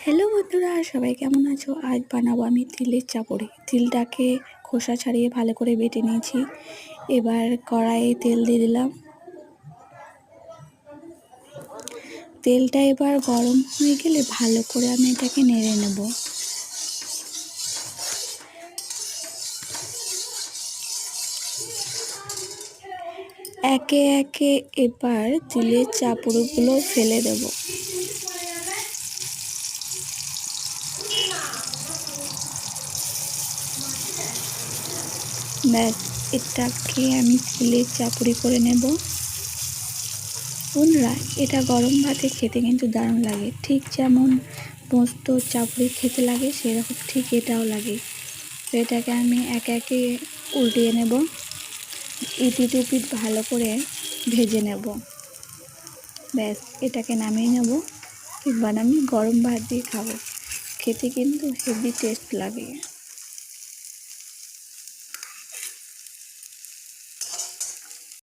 Hello বন্ধুরা, সবাই কেমন আছো? আজ বানাবো আমি তিলের চাপড়ি। তিলটাকে খোসা ছাড়িয়ে ভালো করে বেটে নিয়েছি। এবার কড়াইয়ে তেল দিয়ে দিলাম। তেলটা এবার গরম হয়ে গেলে ভালো করে আমি এটাকে নেড়ে নেব। একে একে এবার তিলের চাপড়িগুলো ফেলে দেব। ব্যাস, এটাকে আমি তিলের চাপড়ি করে নেব। বন্ধুরা, এটা গরম ভাতে খেতে কিন্তু দারুণ লাগে। ঠিক যেমন পোস্ত চাপড়ি খেতে লাগে সেরকম ঠিক এটাও লাগে। তো এটাকে আমি একে একে উল্টিয়ে নেব। ইপিট উপিট ভালো করে ভেজে নেব। ব্যাস, এটাকে নামিয়ে নেব। এবার আমি গরম ভাত দিয়ে খাবো। খেতে কিন্তু হেভি টেস্ট লাগে।